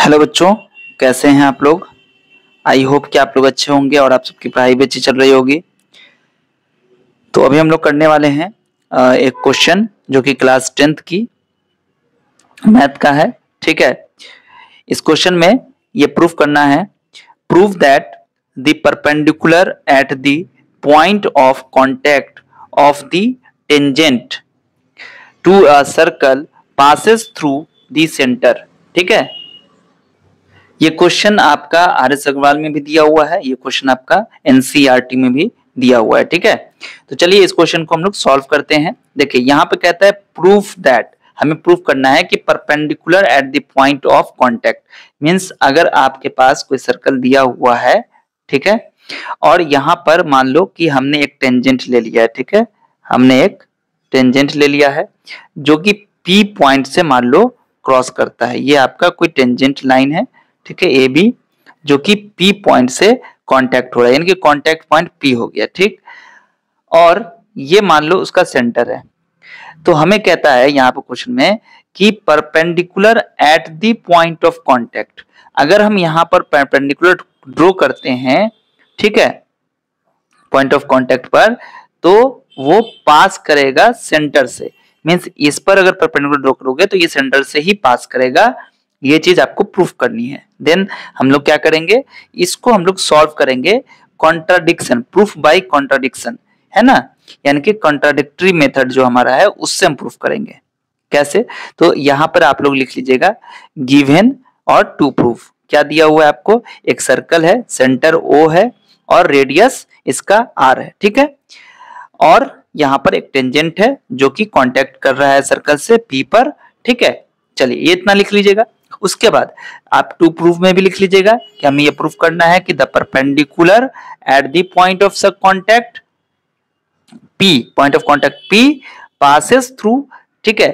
Hello बच्चों, कैसे हैं आप लोग। आई होप कि आप लोग अच्छे होंगे और आप सबकी पढ़ाई भी अच्छी चल रही होगी। तो अभी हम लोग करने वाले हैं एक क्वेश्चन जो कि क्लास 10th की मैथ का है। ठीक है, इस क्वेश्चन में ये प्रूफ करना है, prove that the perpendicular at the point of contact of the tangent to a circle passes through the centre. ठीक है, ये क्वेश्चन आपका आर.एस. अग्रवाल में भी दिया हुआ है, ये क्वेश्चन आपका एनसीईआरटी में भी दिया हुआ है। ठीक है, तो चलिए इस क्वेश्चन को हम लोग सॉल्व करते हैं। देखिए यहाँ पे कहता है प्रूफ दैट, हमें प्रूफ करना है कि perpendicular at the point of contact means अगर आपके पास कोई सर्कल दिया हुआ है, ठीक है, और यहाँ पर मान लो कि हमने एक टेंजेंट ले लिया है। ठीक है, हमने एक टेंजेंट ले लिया है जो कि पी पॉइंट से मान लो क्रॉस करता है। ये आपका कोई टेंजेंट लाइन है, ठीक है, ए बी, जो कि पी पॉइंट से कांटेक्ट हो रहा है, यानी कि कांटेक्ट पॉइंट पी हो गया। ठीक, और ये मान लो उसका सेंटर है। तो हमें कहता है यहाँ पे क्वेश्चन में कि perpendicular at the point of contact, अगर हम यहाँ पर परपेंडिकुलर ड्रॉ करते हैं, ठीक है, पॉइंट ऑफ कांटेक्ट पर, तो वो पास करेगा सेंटर से। मींस इस पर अगर परपेंडिकुलर ड्रॉ करोगे तो ये सेंटर से ही पास करेगा। ये चीज आपको प्रूफ करनी है। देन हम लोग क्या करेंगे, इसको हम लोग सॉल्व करेंगे कॉन्ट्राडिक्शन, प्रूफ बाय कॉन्ट्राडिक्शन, है ना, यानी कि कॉन्ट्राडिक्टरी मेथड जो हमारा है उससे हम प्रूफ करेंगे। कैसे, तो यहां पर आप लोग लिख लीजिएगा गिवन और टू प्रूफ। क्या दिया हुआ है आपको, एक सर्कल है, सेंटर ओ है और रेडियस इसका आर है। ठीक है, और यहाँ पर एक टेंजेंट है जो कि कांटेक्ट कर रहा है सर्कल से पी पर। ठीक है, चलिए ये इतना लिख लीजिएगा। उसके बाद आप टू प्रूफ में भी लिख लीजिएगा कि हमें ये प्रूफ करना है कि the perpendicular at the point of sub contact P, point of contact P passes through, ठीक है,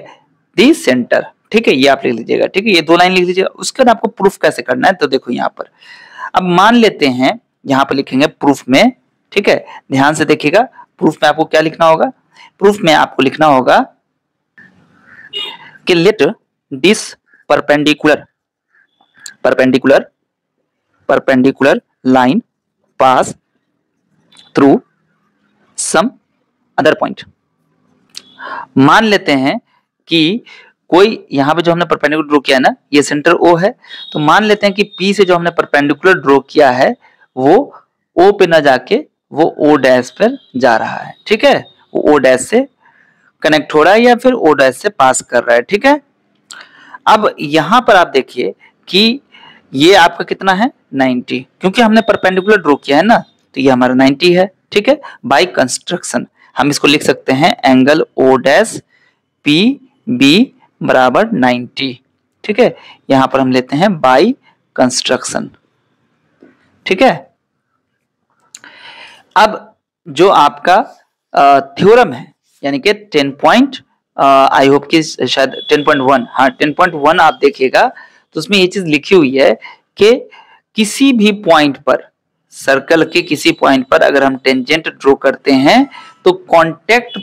द सेंटर। ठीक है, ये आप लिख लीजिएगा। ठीक है, ये दो लाइन लिख लीजिएगा। उसके बाद आपको प्रूफ कैसे करना है, तो देखो यहाँ पर अब मान लेते हैं, यहाँ पर लिखेंगे प्रूफ में। ठीक है, ध्यान से देखिएगा, प्रूफ में आपको क्या लिखना होगा, प्रूफ में आपको लिखना होगा कि let this perpendicular line pass through some other point। मान लेते हैं कि कोई यहाँ पे जो हमने परपेंडिकुलर ड्रॉ किया है ना, ये सेंटर O है, तो मान लेते हैं कि P से जो हमने परपेंडिकुलर ड्रॉ किया है वो O पे ना जाके वो O डैश पर जा रहा है। ठीक है, वो O डैश से कनेक्ट हो रहा है या फिर O डैश से पास कर रहा है। ठीक है, अब यहां पर आप देखिए कि ये आपका कितना है 90, क्योंकि हमने परपेंडिकुलर ड्रॉ किया है ना, तो ये हमारा 90 है। ठीक है, बाय कंस्ट्रक्शन हम इसको लिख सकते हैं angle O dash P B बराबर 90। ठीक है, यहां पर हम लेते हैं बाय कंस्ट्रक्शन। ठीक है, अब जो आपका थ्योरम है, यानी कि 10 आई होप कि शायद 10.1, हाँ 10.1 आप देखिएगा तो उसमें ये चीज लिखी हुई है कि किसी भी पॉइंट पर, सर्कल के किसी पॉइंट पर अगर हम टेंजेंट ड्रॉ करते हैं तो कांटेक्ट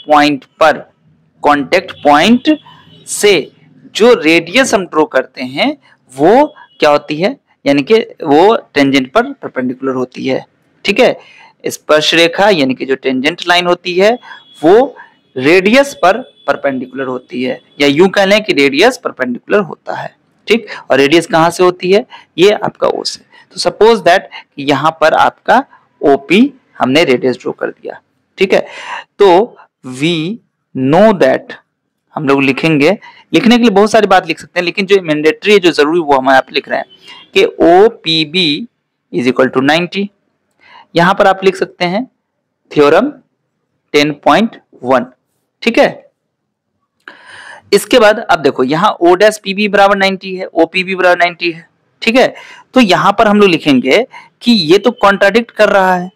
पॉइंट से जो रेडियस हम ड्रॉ करते हैं वो क्या होती है, यानी कि वो टेंजेंट पर परपेंडिकुलर होती है। ठीक है, स्पर्श रेखा यानी कि जो टेंजेंट लाइन होती है वो रेडियस पर परपेंडिकुलर होती है, या यूं कह लें कि रेडियस परपेंडिकुलर होता है। ठीक, और रेडियस कहां से होती है, ये आपका O से। तो सपोज दैट यहां पर आपका OP हमने रेडियस ड्रॉ कर दिया। ठीक है, तो वी नो दैट, हम लोग लिखेंगे, लिखने के लिए बहुत सारी बात लिख सकते हैं, लेकिन जो मैंडेटरी है, जो जरूरी, वो हम यहाँ पे लिख रहे हैं कि OPB इज इक्वल टू 90। यहां पर आप लिख सकते हैं थ्योरम 10.1। ठीक है, इसके बाद अब देखो यहाँ O डैश पीबी बराबर 90 है, OPB बराबर 90 है। ठीक है, तो यहां पर हम लोग लिखेंगे कि ये तो कॉन्ट्राडिक्ट कर रहा है।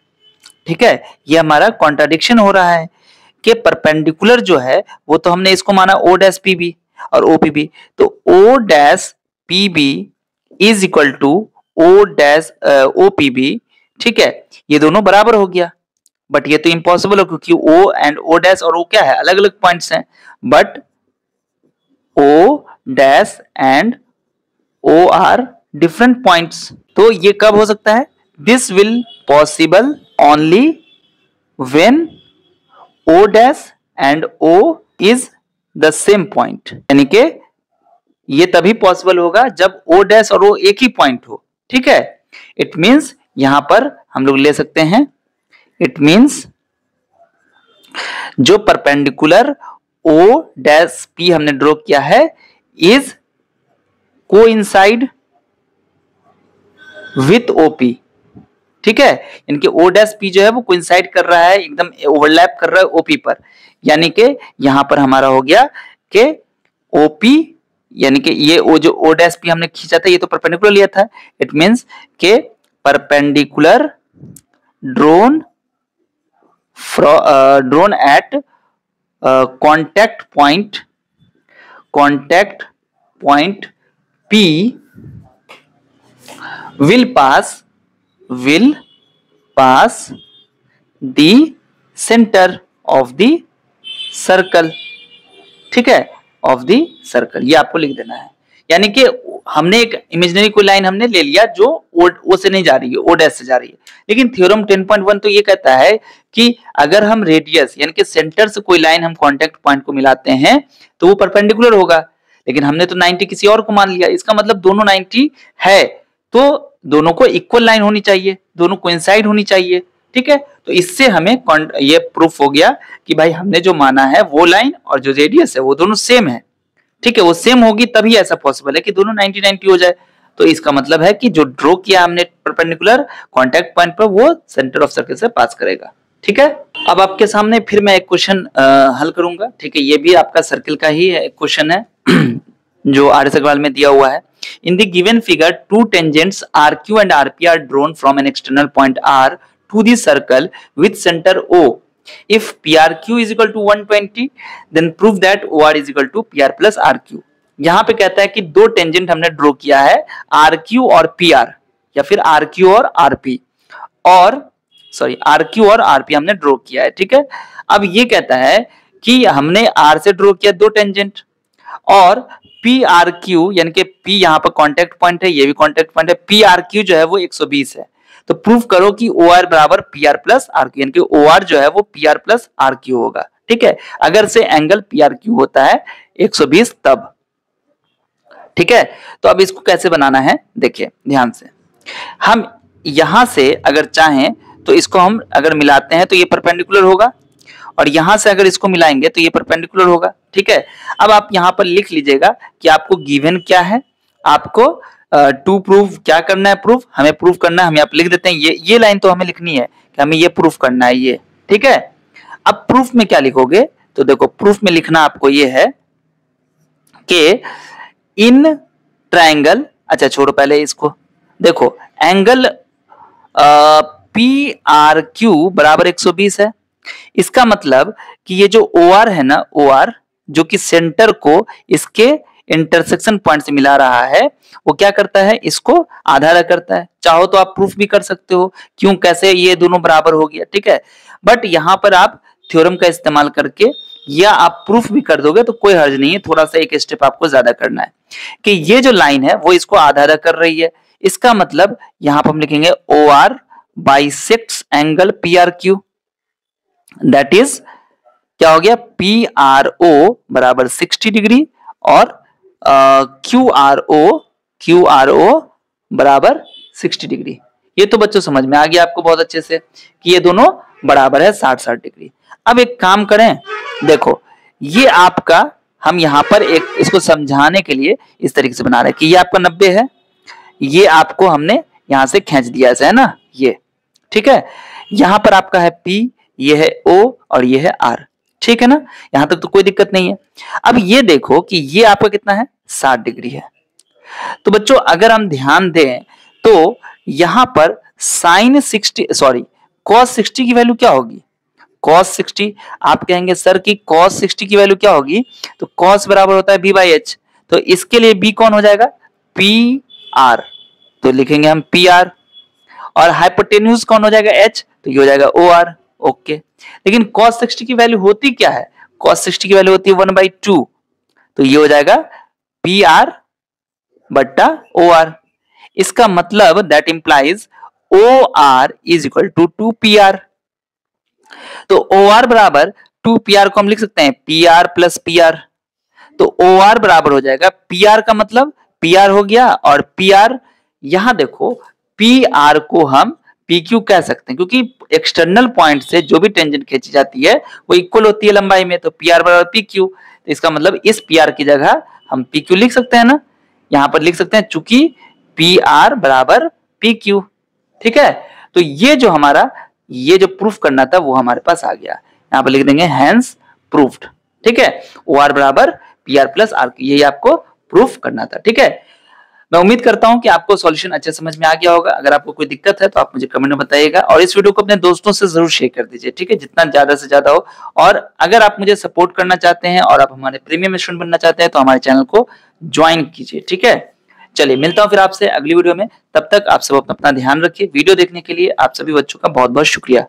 ठीक है, ये हमारा कॉन्ट्राडिक्शन हो रहा है कि परपेंडिकुलर जो है वो तो हमने इसको माना O डैश पीबी और OPB, तो O dash PB is equal to O dash OPB। ठीक है, ये दोनों बराबर हो गया, बट ये तो इम्पॉसिबल है क्योंकि O एंड O डैश और O क्या है, अलग अलग पॉइंट्स हैं। But O dash and O are different points. तो ये कब हो सकता है? This will possible only when O dash and O is the same point, यानी कि ये तभी पॉसिबल होगा जब O डैश और O एक ही पॉइंट हो। ठीक है, इट मींस यहां पर हम लोग ले सकते हैं, इट मींस जो परपेंडिकुलर O डैश P हमने ड्रॉ किया है इज कोइंसाइड विथ OP। ठीक है, इनके O डैश P जो है वो कोइंसाइड कर रहा है, एकदम ओवरलैप कर रहा है OP पर, यानी कि यहां पर हमारा हो गया कि OP, यानी कि ये जो O डैश P हमने खींचा था ये तो परपेंडिकुलर लिया था, इट मींस के perpendicular drone eight contact point P will pass the center of the circle। ठीक है, ऑफ द सर्कल, ये आपको लिख देना है। यानी कि हमने एक इमेजिनरी कोई लाइन हमने ले लिया जो ओ से नहीं जा रही है, ओ डैश से जा रही है, लेकिन थ्योरम 10.1 तो ये कहता है कि अगर हम रेडियस यानी कि सेंटर से कोई लाइन हम कॉन्टैक्ट पॉइंट को मिलाते हैं तो वो परपेंडिकुलर होगा, लेकिन हमने तो 90 किसी और को मान लिया, इसका मतलब दोनों 90 है, तो दोनों को इक्वल लाइन होनी चाहिए, दोनों कोइंसाइड होनी चाहिए। ठीक है, तो इससे हमें ये प्रूफ हो गया कि भाई हमने जो माना है वो लाइन और जो रेडियस है वो दोनों सेम है। ठीक है, वो सेम होगी तभी ऐसा पॉसिबल है कि दोनों 90-90 हो जाए। तो इसका मतलब है कि जो ड्रॉ किया हमने परपेंडिकुलर कॉन्टैक्ट पॉइंट पर वो सेंटर ऑफ सर्कल से पास करेगा। ठीक है, अब आपके सामने फिर मैं एक क्वेश्चन हल करूंगा। ठीक है, ये भी आपका सर्किल का ही क्वेश्चन है जो आर्य सवाल में दिया हुआ है। In the given figure, two tangents RQ and RP are drawn from an external point R to the circle with center O. If PRQ is equal to 120, then prove that OR is equal to PR plus RQ. यहाँ पे कहता है कि दो tangent हमने draw किया है RQ और PR, या फिर RQ और RP, और सॉरी RQ और RP हमने ड्रॉ किया है। ठीक है, अब ये कहता है कि हमने R से ड्रॉ किया दो टेंजेंट और PRQ, यानी कि P यहाँ पर कॉन्टैक्ट पॉइंट है, ये भी कॉन्टैक्ट पॉइंट है, PRQ जो है वो 120 है, तो प्रूव करो कि OR बराबर PR प्लस RQ, यानी कि OR जो है वो PR प्लस RQ होगा। ठीक है, अगर से एंगल PRQ होता है 120 तब। ठीक है, तो अब इसको कैसे बनाना है देखिए ध्यान से। हम यहां से अगर चाहें तो इसको हम अगर मिलाते हैं तो ये परपेंडिकुलर होगा, और यहां से अगर इसको मिलाएंगे तो ये परपेंडिकुलर होगा। ठीक है, अब आप यहां पर लिख लीजिएगा कि आपको गिवन क्या है, आपको टू प्रूफ क्या करना है, प्रूफ हमें प्रूफ करना है, हमें आप लिख देते हैं ये लाइन तो हमें लिखनी है कि हमें ये प्रूफ करना है ये। ठीक है, अब प्रूफ में क्या लिखोगे, तो देखो प्रूफ में लिखना आपको ये है कि इन ट्रायंगल, अच्छा छोड़ो पहले इसको, देखो एंगल PRQ बराबर 120 है, इसका मतलब कि ये जो OR है ना, OR जो कि सेंटर को इसके इंटरसेक्शन पॉइंट से मिला रहा है, वो क्या करता है, इसको आधा करता है। चाहो तो आप प्रूफ भी कर सकते हो क्यों, कैसे ये दोनों बराबर हो गया। ठीक है, बट यहां पर आप थ्योरम का इस्तेमाल करके या आप प्रूफ भी कर दोगे तो कोई हर्ज नहीं है, थोड़ा सा एक स्टेप आपको ज्यादा करना है कि ये जो लाइन है वो इसको आधा कर रही है, इसका मतलब यहां पर हम लिखेंगे OR bisects angle PRQ, that is क्या हो गया, PRO बराबर 60 डिग्री और QRO बराबर 60 डिग्री। ये तो बच्चों समझ में आ गया आपको बहुत अच्छे से कि ये दोनों बराबर है 60-60 डिग्री। अब एक काम करें, देखो ये आपका, हम यहां पर एक इसको समझाने के लिए इस तरीके से बना रहे हैं कि ये आपका 90 है, ये आपको हमने यहां से खींच दिया ऐसा है ना ये। ठीक है, यहां पर आपका है P, ये है O और ये है R। ठीक है ना, यहां तक तो कोई दिक्कत नहीं है। अब ये देखो कि ये आपका कितना है, 60 डिग्री है। तो बच्चों अगर हम ध्यान दें तो यहां पर साइन 60 सॉरी cos 60 की वैल्यू क्या होगी, cos 60, आप कहेंगे सर कि cos 60 की वैल्यू क्या होगी, तो cos बराबर होता है B/H, तो इसके लिए B कौन हो जाएगा, PR, तो लिखेंगे हम PR, और हाइपोटेन्यूज कौन हो जाएगा H, तो ये हो जाएगा OR। ओके, लेकिन cos 60 की वैल्यू होती क्या है, cos 60 की वैल्यू होती है 1/2, तो ये हो जाएगा PR बट्टा OR। इसका मतलब that implies OR is equal to 2PR। तो OR बराबर 2PR को हम लिख सकते हैं PR प्लस PR। तो OR बराबर हो जाएगा PR का मतलब PR हो गया, और PR यहां देखो PR को हम PQ कह सकते हैं, क्योंकि एक्सटर्नल पॉइंट से जो भी टेंजेंट खींची जाती है वो इक्वल होती है लंबाई में, तो PR बराबर PQ। तो इसका मतलब इस PR की जगह हम PQ लिख सकते हैं ना, यहां पर लिख सकते हैं चूंकि PR बराबर PQ। ठीक है, तो ये जो हमारा ये जो प्रूफ करना था वो हमारे पास आ गया, यहां पर लिख देंगे हैंस प्रूफ्ड। ठीक है, OR बराबर PR प्लस R, यही आपको प्रूफ करना था। ठीक है, मैं उम्मीद करता हूं कि आपको सॉल्यूशन अच्छे समझ में आ गया होगा। अगर आपको कोई दिक्कत है तो आप मुझे कमेंट में बताइएगा, और इस वीडियो को अपने दोस्तों से जरूर शेयर कर दीजिए। ठीक है, जितना ज्यादा से ज्यादा हो। और अगर आप मुझे सपोर्ट करना चाहते हैं और आप हमारे प्रीमियम स्टूडेंट बनना चाहते हैं तो हमारे चैनल को ज्वाइन कीजिए। ठीक है, चलिए मिलता हूं फिर आपसे अगली वीडियो में। तब तक आप सब अपना ध्यान रखिए। वीडियो देखने के लिए आप सभी बच्चों का बहुत बहुत शुक्रिया।